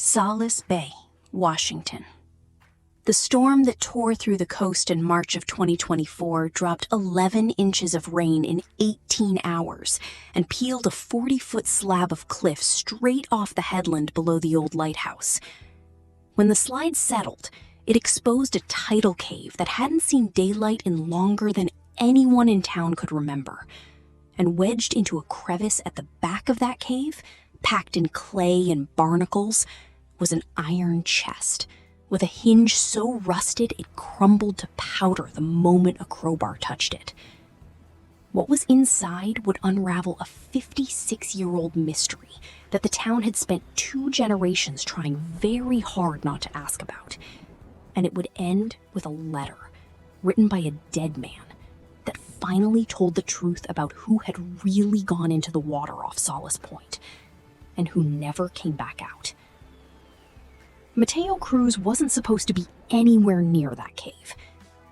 Solace Bay, Washington. The storm that tore through the coast in March of 2024 dropped 11 inches of rain in 18 hours and peeled a 40-foot slab of cliff straight off the headland below the old lighthouse. When the slide settled, it exposed a tidal cave that hadn't seen daylight in longer than anyone in town could remember. And wedged into a crevice at the back of that cave, packed in clay and barnacles, was an iron chest with a hinge so rusted it crumbled to powder the moment a crowbar touched it. What was inside would unravel a 56-year-old mystery that the town had spent 2 generations trying very hard not to ask about. And it would end with a letter written by a dead man that finally told the truth about who had really gone into the water off Solace Point and who never came back out. Mateo Cruz wasn't supposed to be anywhere near that cave.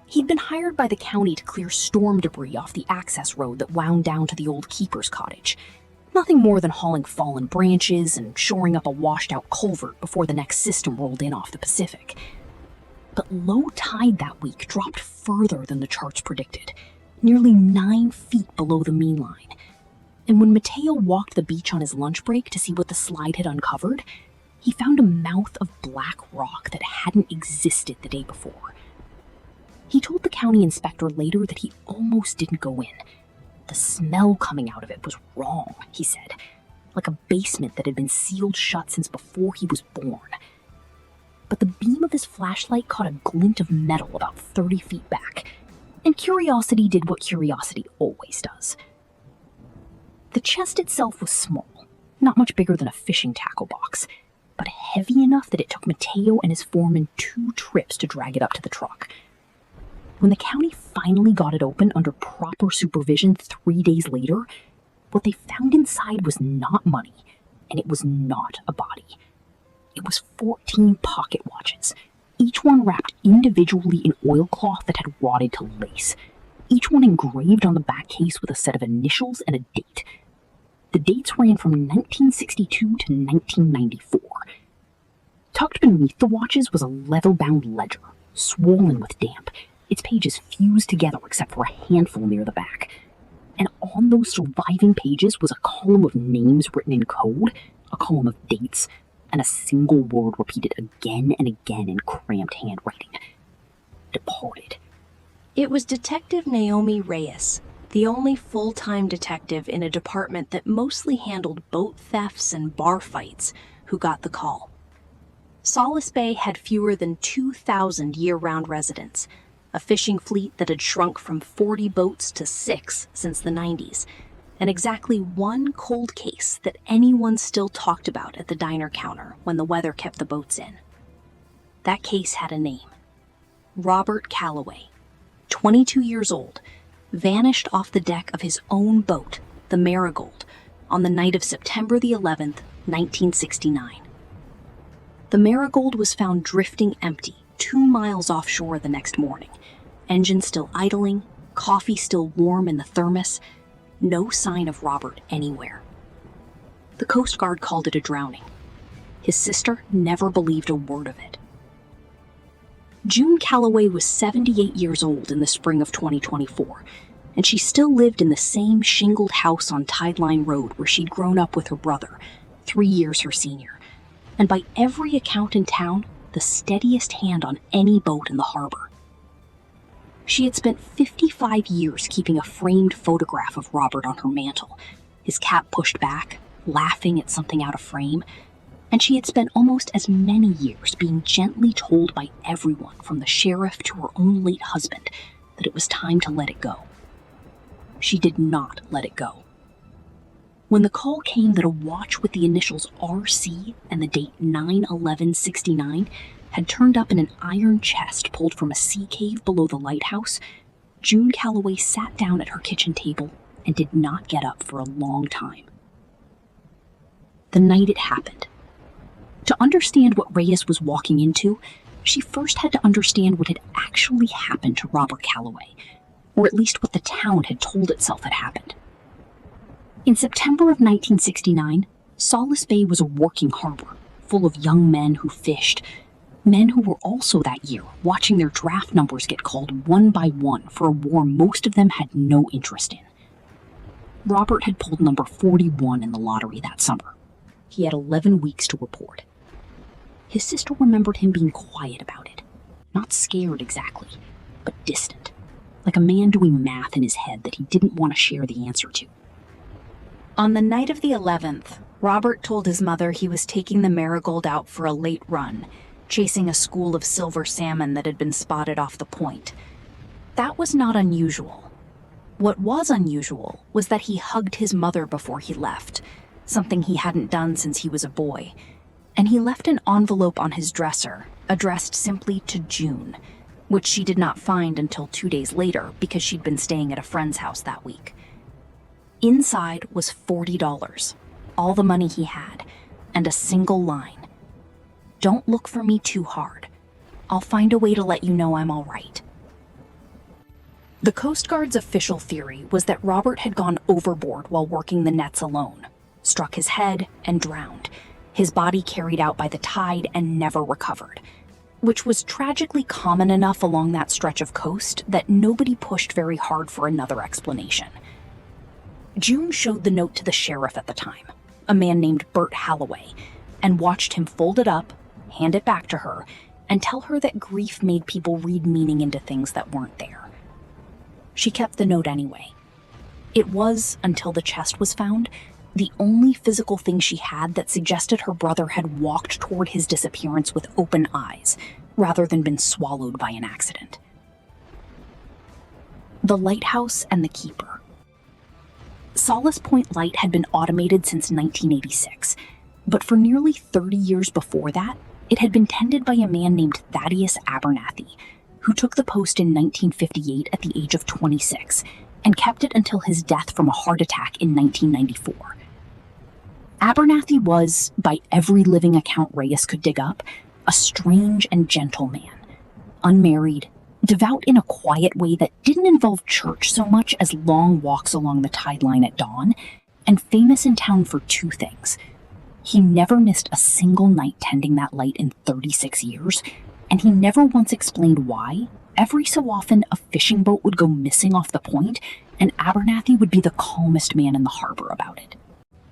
He'd been hired by the county to clear storm debris off the access road that wound down to the old keeper's cottage. Nothing more than hauling fallen branches and shoring up a washed-out culvert before the next system rolled in off the Pacific. But low tide that week dropped further than the charts predicted, nearly 9 feet below the mean line. And when Mateo walked the beach on his lunch break to see what the slide had uncovered, he found a mouth of black rock that hadn't existed the day before. He told the county inspector later that he almost didn't go in. The smell coming out of it was wrong, he said, like a basement that had been sealed shut since before he was born. But the beam of his flashlight caught a glint of metal about 30 feet back, and curiosity did what curiosity always does. The chest itself was small, not much bigger than a fishing tackle box, but heavy enough that it took Mateo and his foreman 2 trips to drag it up to the truck. When the county finally got it open under proper supervision 3 days later, what they found inside was not money, and it was not a body. It was 14 pocket watches, each one wrapped individually in oilcloth that had rotted to lace, each one engraved on the back case with a set of initials and a date. The dates ran from 1962 to 1994. Tucked beneath the watches was a leather-bound ledger, swollen with damp, its pages fused together except for a handful near the back. And on those surviving pages was a column of names written in code, a column of dates, and a single word repeated again and again in cramped handwriting. Departed. It was Detective Naomi Reyes, the only full-time detective in a department that mostly handled boat thefts and bar fights, who got the call. Solace Bay had fewer than 2,000 year-round residents, a fishing fleet that had shrunk from 40 boats to 6 since the 90s, and exactly 1 cold case that anyone still talked about at the diner counter when the weather kept the boats in. That case had a name. Robert Calloway, 22 years old, vanished off the deck of his own boat, the Marigold, on the night of September the 11th, 1969. The Marigold was found drifting empty 2 miles offshore the next morning, engine still idling, coffee still warm in the thermos, no sign of Robert anywhere. The Coast Guard called it a drowning. His sister never believed a word of it. June Calloway was 78 years old in the spring of 2024, and she still lived in the same shingled house on Tideline Road where she'd grown up with her brother, 3 years her senior, and by every account in town, the steadiest hand on any boat in the harbor. She had spent 55 years keeping a framed photograph of Robert on her mantle, his cap pushed back, laughing at something out of frame, and she had spent almost as many years being gently told by everyone from the sheriff to her own late husband that it was time to let it go. She did not let it go. When the call came that a watch with the initials RC and the date 9/11/69 had turned up in an iron chest pulled from a sea cave below the lighthouse, June Calloway sat down at her kitchen table and did not get up for a long time. The night it happened. To understand what Reyes was walking into, she first had to understand what had actually happened to Robert Calloway, or at least what the town had told itself had happened. In September of 1969, Solace Bay was a working harbor, full of young men who fished, men who were also that year watching their draft numbers get called one by one for a war most of them had no interest in. Robert had pulled number 41 in the lottery that summer. He had 11 weeks to report. His sister remembered him being quiet about it. Not scared exactly, but distant. Like a man doing math in his head that he didn't want to share the answer to. On the night of the 11th, Robert told his mother he was taking the Marigold out for a late run, chasing a school of silver salmon that had been spotted off the point. That was not unusual. What was unusual was that he hugged his mother before he left, something he hadn't done since he was a boy, and he left an envelope on his dresser, addressed simply to June, which she did not find until 2 days later because she'd been staying at a friend's house that week. Inside was $40, all the money he had, and a single line. "Don't look for me too hard. I'll find a way to let you know I'm all right." The Coast Guard's official theory was that Robert had gone overboard while working the nets alone, struck his head, and drowned, his body carried out by the tide and never recovered, which was tragically common enough along that stretch of coast that nobody pushed very hard for another explanation. June showed the note to the sheriff at the time, a man named Bert Halloway, and watched him fold it up, hand it back to her, and tell her that grief made people read meaning into things that weren't there. She kept the note anyway. It was, until the chest was found, the only physical thing she had that suggested her brother had walked toward his disappearance with open eyes, rather than been swallowed by an accident. The lighthouse and the keeper. Solace Point Light had been automated since 1986, but for nearly 30 years before that, it had been tended by a man named Thaddeus Abernathy, who took the post in 1958 at the age of 26 and kept it until his death from a heart attack in 1994. Abernathy was, by every living account Reyes could dig up, a strange and gentle man, unmarried, devout in a quiet way that didn't involve church so much as long walks along the tide line at dawn, and famous in town for two things. He never missed a single night tending that light in 36 years, and he never once explained why. Every so often, a fishing boat would go missing off the point, and Abernathy would be the calmest man in the harbor about it.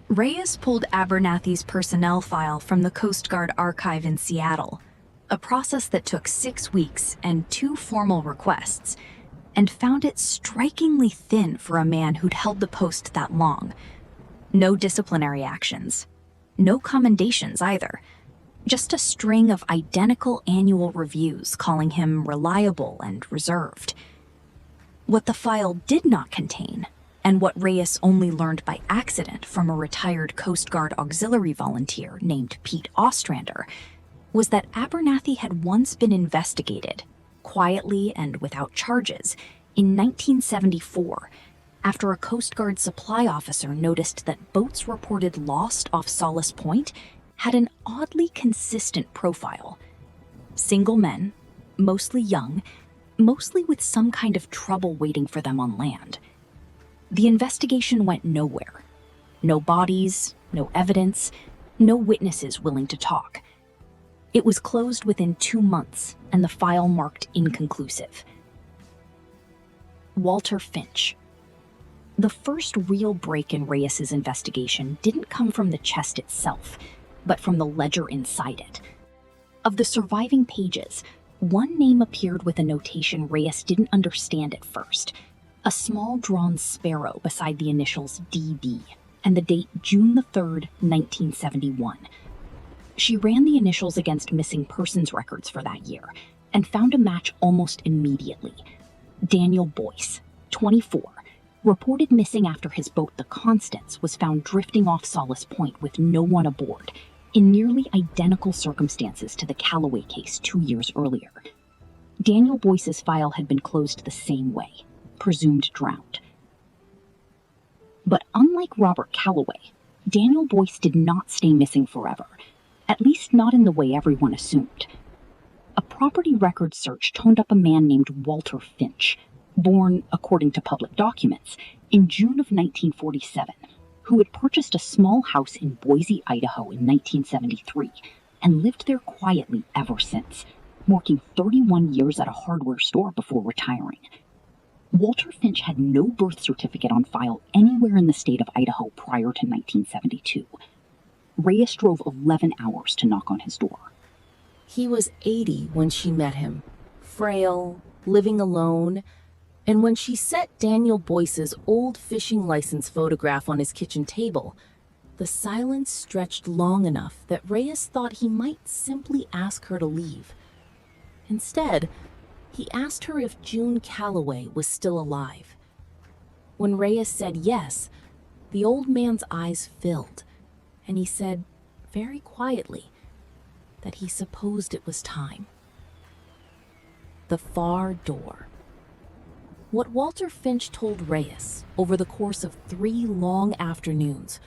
Reyes pulled Abernathy's personnel file from the Coast Guard archive in Seattle, a process that took 6 weeks and 2 formal requests, and found it strikingly thin for a man who'd held the post that long. No disciplinary actions. No commendations either. Just a string of identical annual reviews calling him reliable and reserved. What the file did not contain, and what Reyes only learned by accident from a retired Coast Guard auxiliary volunteer named Pete Ostrander, was that Abernathy had once been investigated, quietly and without charges, in 1974, after a Coast Guard supply officer noticed that boats reported lost off Solace Point had an oddly consistent profile. Single men, mostly young, mostly with some kind of trouble waiting for them on land. The investigation went nowhere. No bodies, no evidence, no witnesses willing to talk. It was closed within 2 months, and the file marked inconclusive. Walter Finch. The first real break in Reyes's investigation didn't come from the chest itself, but from the ledger inside it. Of the surviving pages, one name appeared with a notation Reyes didn't understand at first, a small drawn sparrow beside the initials DB, and the date June the 3rd, 1971. She ran the initials against missing persons records for that year, and found a match almost immediately. Daniel Boyce, 24, reported missing after his boat, the Constance, was found drifting off Solace Point with no one aboard, in nearly identical circumstances to the Calloway case 2 years earlier. Daniel Boyce's file had been closed the same way, presumed drowned. But unlike Robert Calloway, Daniel Boyce did not stay missing forever, at least not in the way everyone assumed. A property records search turned up a man named Walter Finch, born, according to public documents, in June of 1947, who had purchased a small house in Boise, Idaho in 1973, and lived there quietly ever since, working 31 years at a hardware store before retiring. Walter Finch had no birth certificate on file anywhere in the state of Idaho prior to 1972. Reyes drove 11 hours to knock on his door. He was 80 when she met him, frail, living alone, and when she set Daniel Boyce's old fishing license photograph on his kitchen table, the silence stretched long enough that Reyes thought he might simply ask her to leave. Instead, he asked her if June Calloway was still alive. When Reyes said yes, the old man's eyes filled, and he said, very quietly, that he supposed it was time. The far door. What Walter Finch told Reyes over the course of 3 long afternoons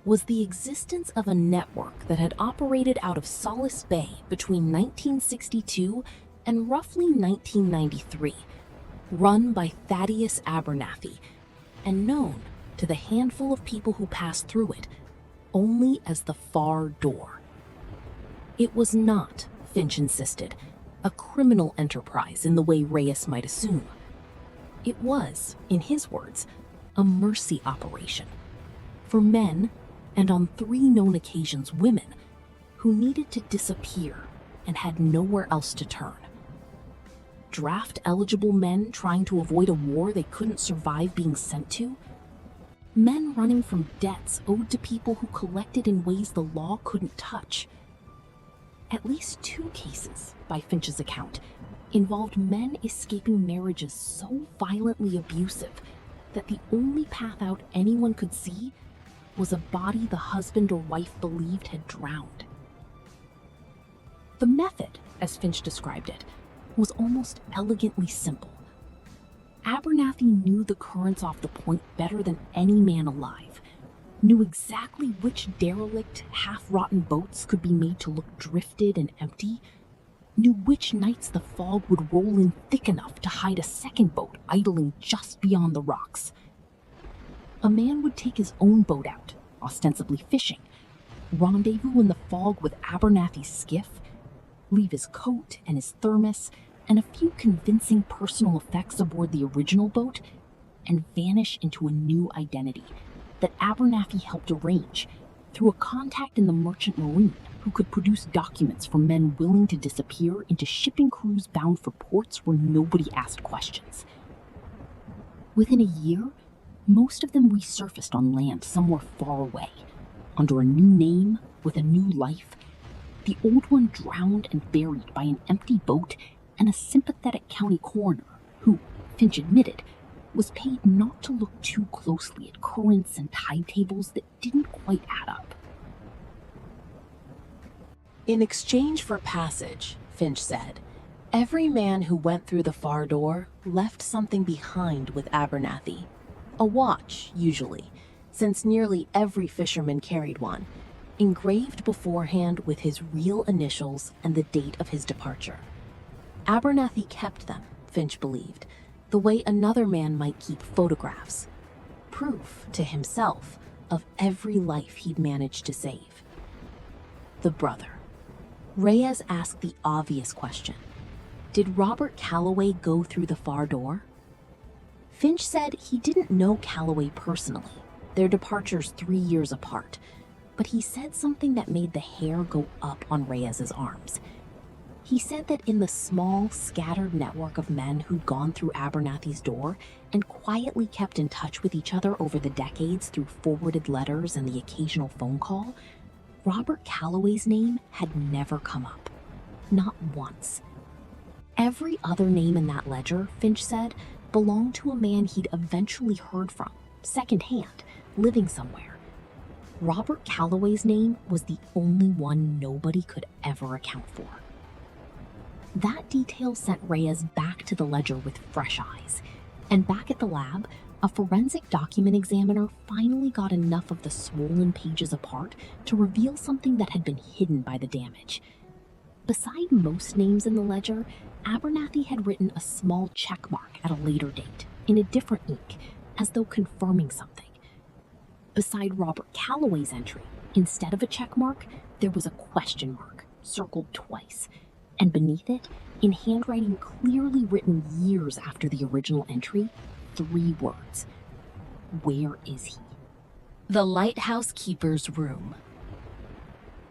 was the existence of a network that had operated out of Solace Bay between 1962 and roughly 1993, run by Thaddeus Abernathy, and known to the handful of people who passed through it only as the far door. It was not, Finch insisted, a criminal enterprise in the way Reyes might assume. It was, in his words, a mercy operation for men, and on 3 known occasions women, who needed to disappear and had nowhere else to turn. Draft-eligible men trying to avoid a war they couldn't survive being sent to? Men running from debts owed to people who collected in ways the law couldn't touch. At least 2 cases, by Finch's account, involved men escaping marriages so violently abusive that the only path out anyone could see was a body the husband or wife believed had drowned. The method, as Finch described it, was almost elegantly simple. Abernathy knew the currents off the point better than any man alive, knew exactly which derelict, half-rotten boats could be made to look drifted and empty, knew which nights the fog would roll in thick enough to hide a second boat idling just beyond the rocks. A man would take his own boat out, ostensibly fishing, rendezvous in the fog with Abernathy's skiff, leave his coat and his thermos and a few convincing personal effects aboard the original boat, and vanish into a new identity that Abernathy helped arrange through a contact in the merchant marine who could produce documents for men willing to disappear into shipping crews bound for ports where nobody asked questions. Within a year, most of them resurfaced on land somewhere far away, under a new name, with a new life, the old one drowned and buried by an empty boat and a sympathetic county coroner who, Finch admitted, was paid not to look too closely at currents and tide tables that didn't quite add up. In exchange for passage, Finch said, every man who went through the far door left something behind with Abernathy. A watch, usually, since nearly every fisherman carried one, engraved beforehand with his real initials and the date of his departure. Abernathy kept them, Finch believed, the way another man might keep photographs. Proof, to himself, of every life he'd managed to save. The brother. Reyes asked the obvious question. Did Robert Calloway go through the far door? Finch said he didn't know Calloway personally, their departures 3 years apart, but he said something that made the hair go up on Reyes's arms. He said that in the small, scattered network of men who'd gone through Abernathy's door and quietly kept in touch with each other over the decades through forwarded letters and the occasional phone call, Robert Calloway's name had never come up. Not once. Every other name in that ledger, Finch said, belonged to a man he'd eventually heard from, secondhand, living somewhere. Robert Calloway's name was the only one nobody could ever account for. That detail sent Reyes back to the ledger with fresh eyes, and back at the lab, a forensic document examiner finally got enough of the swollen pages apart to reveal something that had been hidden by the damage. Beside most names in the ledger, Abernathy had written a small check mark at a later date, in a different ink, as though confirming something. Beside Robert Calloway's entry, instead of a check mark, there was a question mark, circled twice, and beneath it, in handwriting clearly written years after the original entry, 3 words. Where is he? The lighthouse keeper's room.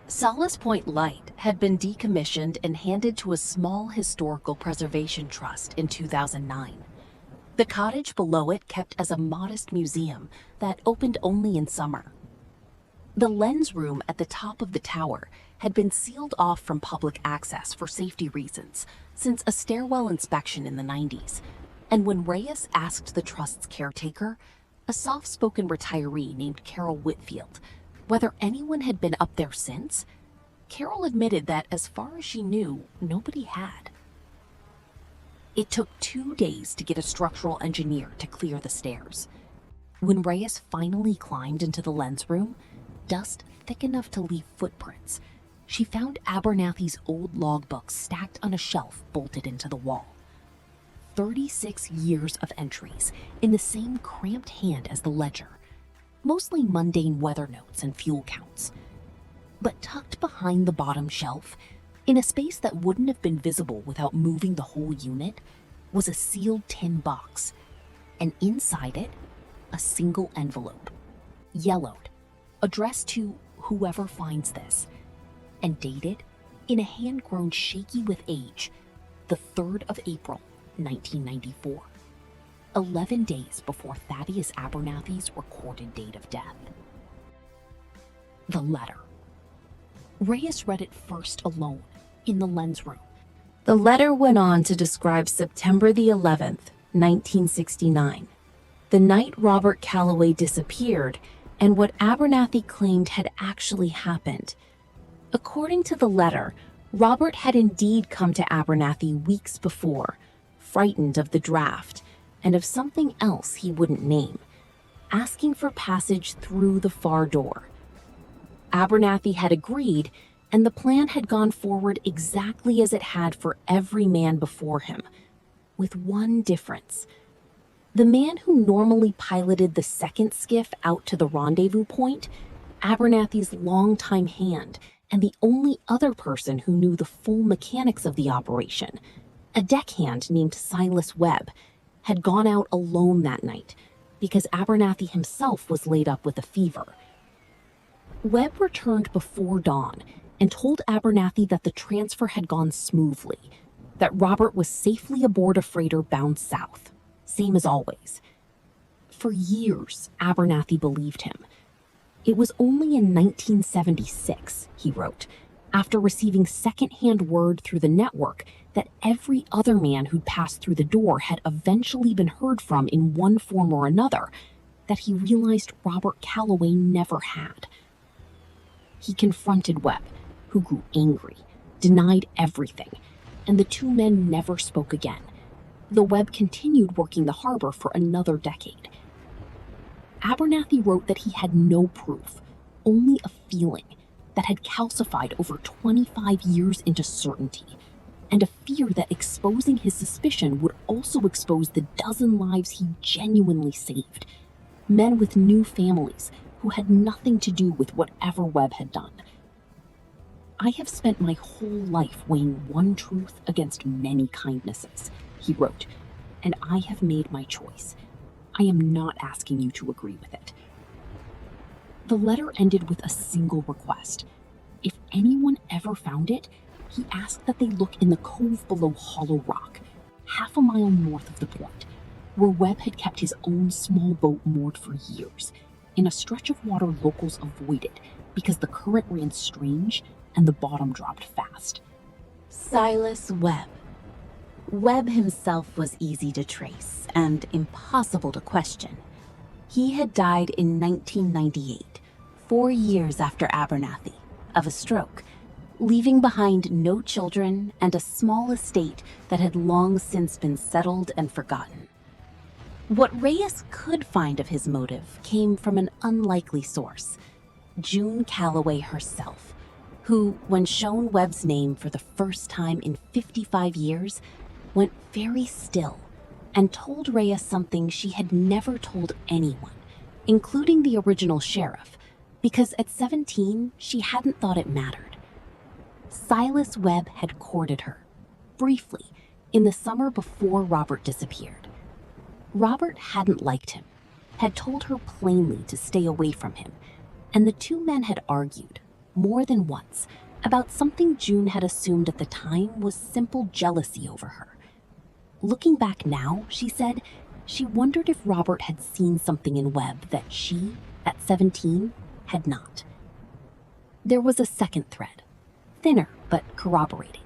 Solace Point Light had been decommissioned and handed to a small historical preservation trust in 2009. The cottage below it kept as a modest museum that opened only in summer. The lens room at the top of the tower had been sealed off from public access for safety reasons since a stairwell inspection in the 90s, and when Reyes asked the trust's caretaker, a soft-spoken retiree named Carol Whitfield, whether anyone had been up there since, Carol admitted that as far as she knew, nobody had. It took 2 days to get a structural engineer to clear the stairs. When Reyes finally climbed into the lens room, dust thick enough to leave footprints, she found Abernathy's old logbooks stacked on a shelf bolted into the wall. 36 years of entries in the same cramped hand as the ledger, mostly mundane weather notes and fuel counts. But tucked behind the bottom shelf, in a space that wouldn't have been visible without moving the whole unit, was a sealed tin box, and inside it, a single envelope, yellowed, addressed to whoever finds this, and dated in a hand grown shaky with age, the 3rd of April, 1994, 11 days before Thaddeus Abernathy's recorded date of death. The letter. Reyes read it first alone, in the lens room. The letter went on to describe September the 11th, 1969, the night Robert Calloway disappeared and what Abernathy claimed had actually happened. According to the letter, Robert had indeed come to Abernathy weeks before, frightened of the draft and of something else he wouldn't name, asking for passage through the far door. Abernathy had agreed, and the plan had gone forward exactly as it had for every man before him, with one difference. The man who normally piloted the second skiff out to the rendezvous point, Abernathy's longtime hand, and the only other person who knew the full mechanics of the operation, a deckhand named Silas Webb, had gone out alone that night because Abernathy himself was laid up with a fever. Webb returned before dawn and told Abernathy that the transfer had gone smoothly, that Robert was safely aboard a freighter bound south, same as always. For years, Abernathy believed him. It was only in 1976, he wrote, after receiving second-hand word through the network that every other man who'd passed through the door had eventually been heard from in one form or another, that he realized Robert Calloway never had. He confronted Webb, who grew angry, denied everything, and the 2 men never spoke again, though Webb continued working the harbor for another decade. Abernathy wrote that he had no proof, only a feeling that had calcified over 25 years into certainty, and a fear that exposing his suspicion would also expose the dozen lives he genuinely saved, men with new families who had nothing to do with whatever Webb had done. I have spent my whole life weighing one truth against many kindnesses, he wrote, and I have made my choice. I am not asking you to agree with it. The letter ended with a single request. If anyone ever found it, he asked that they look in the cove below Hollow Rock, half a mile north of the point, where Webb had kept his own small boat moored for years, in a stretch of water locals avoided because the current ran strange and the bottom dropped fast. Silas Webb. Webb himself was easy to trace and impossible to question. He had died in 1998, 4 years after Abernathy, of a stroke, leaving behind no children and a small estate that had long since been settled and forgotten. What Reyes could find of his motive came from an unlikely source, June Calloway herself, who, when shown Webb's name for the first time in 55 years, went very still and told Reyes something she had never told anyone, including the original sheriff, because at 17, she hadn't thought it mattered. Silas Webb had courted her, briefly, in the summer before Robert disappeared. Robert hadn't liked him, had told her plainly to stay away from him, and the two men had argued, more than once, about something June had assumed at the time was simple jealousy over her. Looking back now, she said, she wondered if Robert had seen something in Webb that she, at 17, had not. There was a second thread, thinner but corroborating.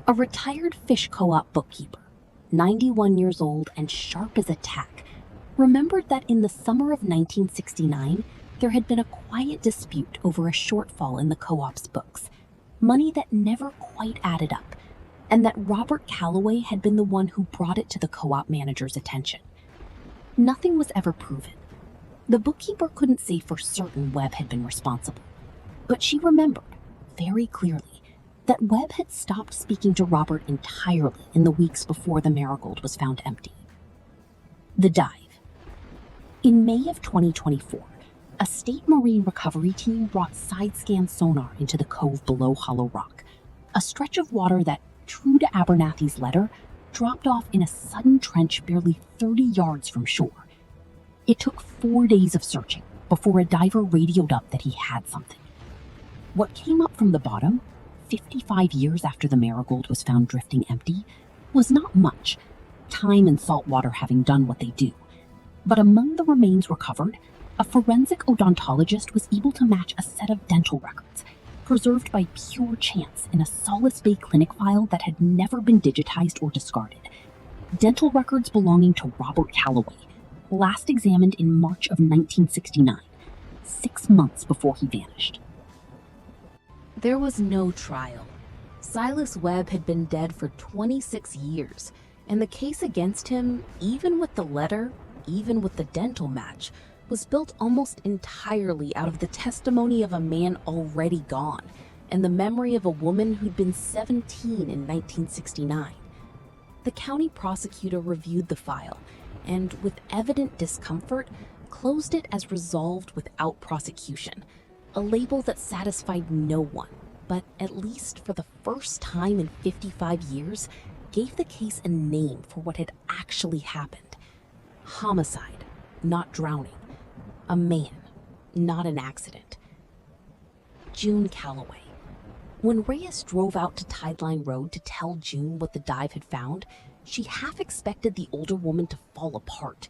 A retired fish co-op bookkeeper, 91 years old and sharp as a tack, remembered that in the summer of 1969, there had been a quiet dispute over a shortfall in the co-op's books, money that never quite added up, and that Robert Calloway had been the one who brought it to the co-op manager's attention. Nothing was ever proven. The bookkeeper couldn't say for certain Webb had been responsible, but she remembered, very clearly, that Webb had stopped speaking to Robert entirely in the weeks before the Marigold was found empty. The dive. In May of 2024, a state marine recovery team brought side-scan sonar into the cove below Hollow Rock, a stretch of water that, true to Abernathy's letter, dropped off in a sudden trench barely 30 yards from shore. It took 4 days of searching before a diver radioed up that he had something. What came up from the bottom, 55 years after the Marigold was found drifting empty, was not much, time and salt water having done what they do. But among the remains recovered, a forensic odontologist was able to match a set of dental records, preserved by pure chance in a Solace Bay clinic file that had never been digitized or discarded. Dental records belonging to Robert Calloway, last examined in March of 1969, 6 months before he vanished. There was no trial. Silas Webb had been dead for 26 years, and the case against him, even with the letter, even with the dental match, was built almost entirely out of the testimony of a man already gone and the memory of a woman who'd been 17 in 1969. The county prosecutor reviewed the file and, with evident discomfort, closed it as resolved without prosecution, a label that satisfied no one, but at least for the first time in 55 years, gave the case a name for what had actually happened. Homicide, not drowning. A man, not an accident. June Calloway. When Reyes drove out to Tideline Road to tell June what the dive had found, she half expected the older woman to fall apart.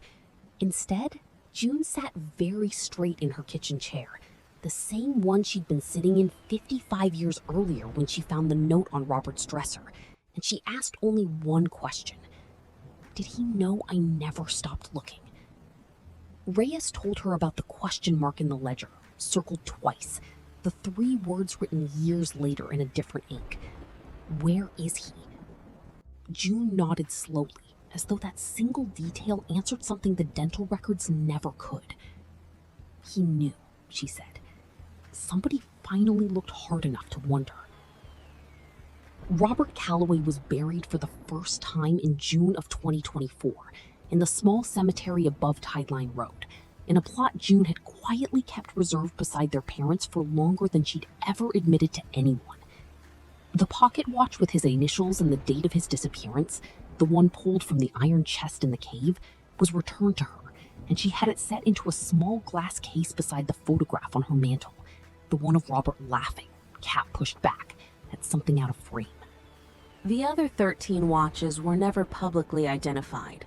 Instead, June sat very straight in her kitchen chair, the same one she'd been sitting in 55 years earlier when she found the note on Robert's dresser, and she asked only one question. Did he know I never stopped looking? Reyes told her about the question mark in the ledger, circled twice, the 3 words written years later in a different ink. Where is he? June nodded slowly, as though that single detail answered something the dental records never could. He knew, she said. Somebody finally looked hard enough to wonder. Robert Calloway was buried for the first time in June of 2024 in the small cemetery above Tideline Road, in a plot June had quietly kept reserved beside their parents for longer than she'd ever admitted to anyone. The pocket watch with his initials and the date of his disappearance, the one pulled from the iron chest in the cave, was returned to her, and she had it set into a small glass case beside the photograph on her mantel, the one of Robert laughing, cap pushed back, at something out of frame. The other 13 watches were never publicly identified.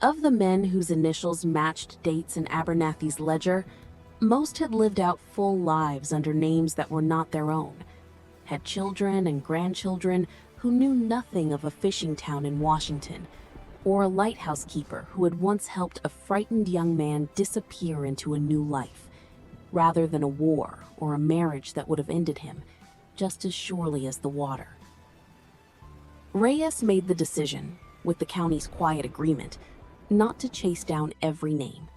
Of the men whose initials matched dates in Abernathy's ledger, most had lived out full lives under names that were not their own, had children and grandchildren who knew nothing of a fishing town in Washington, or a lighthouse keeper who had once helped a frightened young man disappear into a new life, rather than a war or a marriage that would have ended him, just as surely as the water. Reyes made the decision, with the county's quiet agreement, not to chase down every name.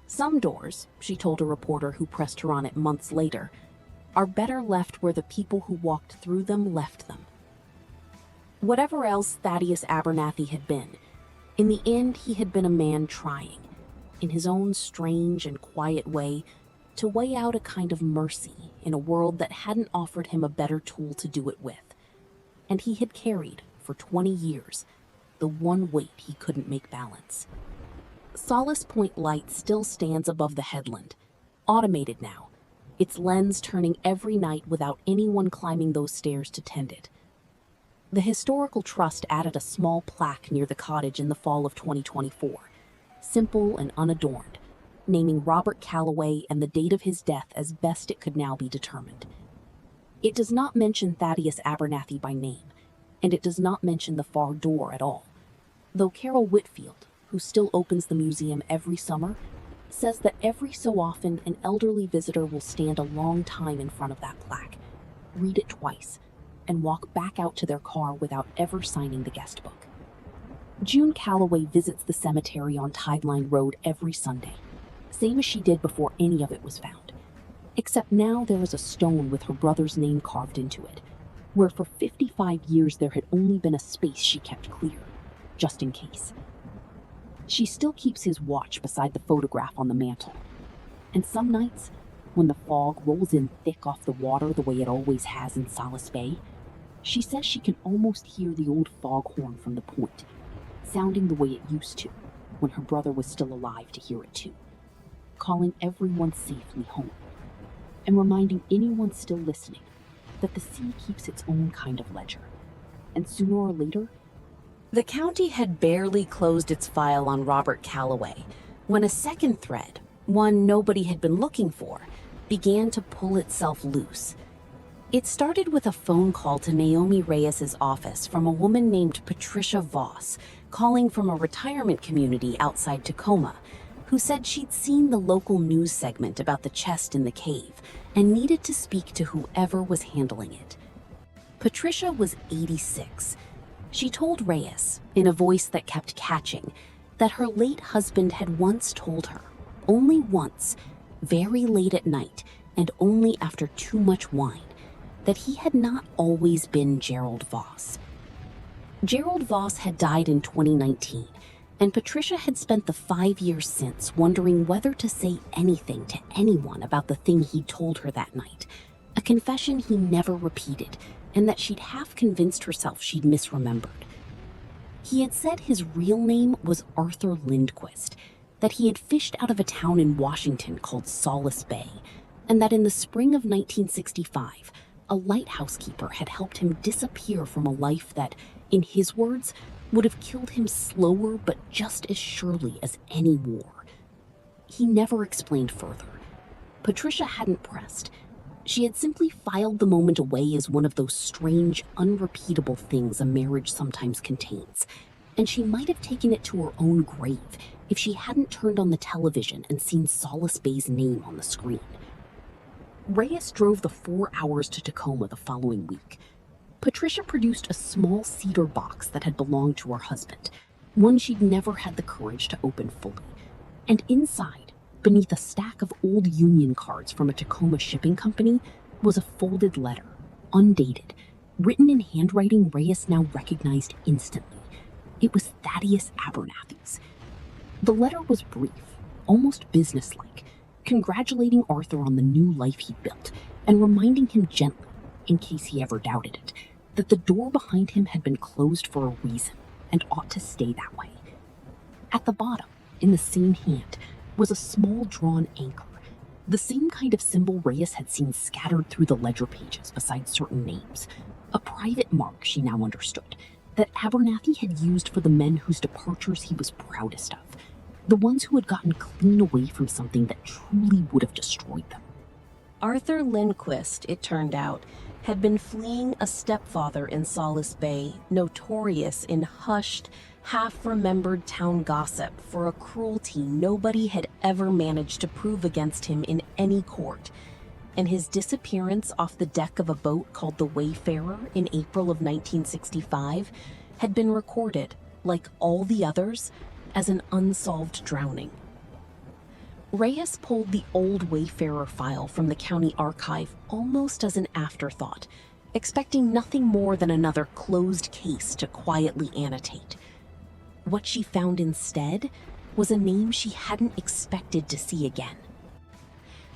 Some doors, she told a reporter who pressed her on it months later, are better left where the people who walked through them left them. Whatever else Thaddeus Abernathy had been, in the end he had been a man trying, in his own strange and quiet way, to weigh out a kind of mercy in a world that hadn't offered him a better tool to do it with. And he had carried, for 20 years, the one weight he couldn't make balance. Solace Point Light still stands above the headland, automated now, its lens turning every night without anyone climbing those stairs to tend it. The Historical Trust added a small plaque near the cottage in the fall of 2024, simple and unadorned, naming Robert Calloway and the date of his death as best it could now be determined. It does not mention Thaddeus Abernathy by name, and it does not mention the far door at all, though Carol Whitfield, who still opens the museum every summer, says that every so often an elderly visitor will stand a long time in front of that plaque, read it twice, and walk back out to their car without ever signing the guest book. June Calloway visits the cemetery on Tideline Road every Sunday, same as she did before any of it was found. Except now there is a stone with her brother's name carved into it, where for 55 years there had only been a space she kept clear, just in case. She still keeps his watch beside the photograph on the mantle. And some nights, when the fog rolls in thick off the water the way it always has in Solace Bay, she says she can almost hear the old foghorn from the point, sounding the way it used to, when her brother was still alive to hear it too, calling everyone safely home, and reminding anyone still listening that the sea keeps its own kind of ledger, and sooner or later, the county had barely closed its file on Robert Calloway when a second thread, one nobody had been looking for, began to pull itself loose. It started with a phone call to Naomi Reyes's office from a woman named Patricia Voss, calling from a retirement community outside Tacoma, who said she'd seen the local news segment about the chest in the cave and needed to speak to whoever was handling it. Patricia was 86. She told Reyes, in a voice that kept catching, that her late husband had once told her, only once, very late at night and only after too much wine, that he had not always been Gerald Voss. Gerald Voss had died in 2019, and Patricia had spent the 5 years since wondering whether to say anything to anyone about the thing he told her that night, a confession he never repeated, and that she'd half convinced herself she'd misremembered. He had said his real name was Arthur Lindquist, that he had fished out of a town in Washington called Solace Bay, and that in the spring of 1965, a lighthouse keeper had helped him disappear from a life that, in his words, would have killed him slower but just as surely as any war. He never explained further. Patricia hadn't pressed. She had simply filed the moment away as one of those strange, unrepeatable things a marriage sometimes contains, and she might have taken it to her own grave if she hadn't turned on the television and seen Solace Bay's name on the screen. Reyes drove the 4 hours to Tacoma the following week. Patricia produced a small cedar box that had belonged to her husband, one she'd never had the courage to open fully, and inside, beneath a stack of old union cards from a Tacoma shipping company, was a folded letter, undated, written in handwriting Reyes now recognized instantly. It was Thaddeus Abernathy's. The letter was brief, almost businesslike, congratulating Arthur on the new life he'd built, and reminding him gently, in case he ever doubted it, that the door behind him had been closed for a reason and ought to stay that way. At the bottom, in the same hand, was a small drawn anchor, the same kind of symbol Reyes had seen scattered through the ledger pages beside certain names, a private mark she now understood, that Abernathy had used for the men whose departures he was proudest of, the ones who had gotten clean away from something that truly would have destroyed them. Arthur Lindquist, it turned out, had been fleeing a stepfather in Solace Bay, notorious in hushed, half-remembered town gossip for a cruelty nobody had ever managed to prove against him in any court, and his disappearance off the deck of a boat called the Wayfarer in April of 1965 had been recorded, like all the others, as an unsolved drowning. Reyes pulled the old Wayfarer file from the county archive almost as an afterthought, expecting nothing more than another closed case to quietly annotate. What she found instead was a name she hadn't expected to see again.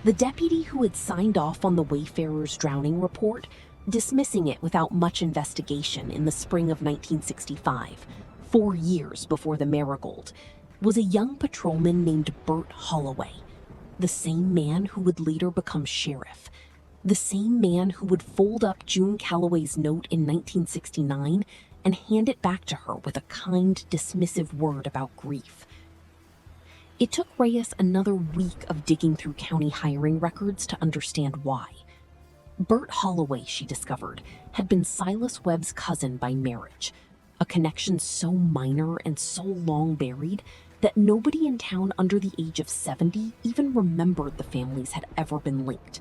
The deputy who had signed off on the Wayfarer's drowning report, dismissing it without much investigation in the spring of 1965, 4 years before the Marigold, was a young patrolman named Bert Holloway, the same man who would later become sheriff, the same man who would fold up June Calloway's note in 1969 and hand it back to her with a kind, dismissive word about grief. It took Reyes another week of digging through county hiring records to understand why. Bert Holloway, she discovered, had been Silas Webb's cousin by marriage, a connection so minor and so long buried that nobody in town under the age of 70 even remembered the families had ever been linked.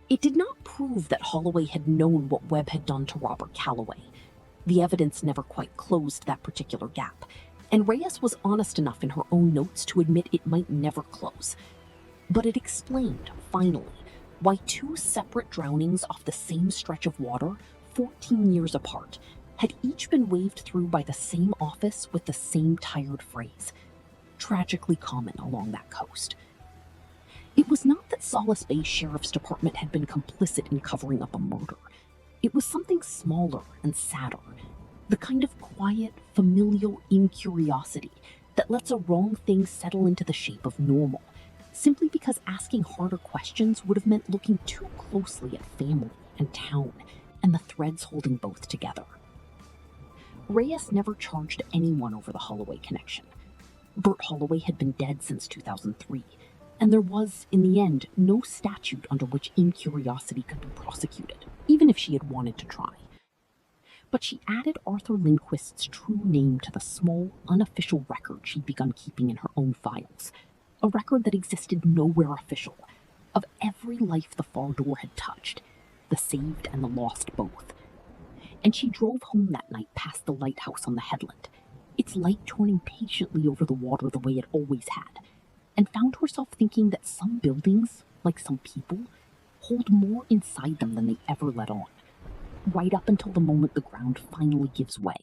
It did not prove that Holloway had known what Webb had done to Robert Calloway. The evidence never quite closed that particular gap, and Reyes was honest enough in her own notes to admit it might never close. But it explained, finally, why 2 separate drownings off the same stretch of water, 14 years apart, had each been waved through by the same office with the same tired phrase, tragically common along that coast. It was not that Solace Bay Sheriff's Department had been complicit in covering up a murder. It was something smaller and sadder, the kind of quiet, familial incuriosity that lets a wrong thing settle into the shape of normal, simply because asking harder questions would have meant looking too closely at family and town and the threads holding both together. Reyes never charged anyone over the Holloway connection. Bert Holloway had been dead since 2003, and there was, in the end, no statute under which incuriosity could be prosecuted, even if she had wanted to try. But she added Arthur Lindquist's true name to the small, unofficial record she'd begun keeping in her own files, a record that existed nowhere official, of every life the far door had touched, the saved and the lost both. And she drove home that night past the lighthouse on the headland, its light turning patiently over the water the way it always had, and found herself thinking that some buildings, like some people, hold more inside them than they ever let on, right up until the moment the ground finally gives way.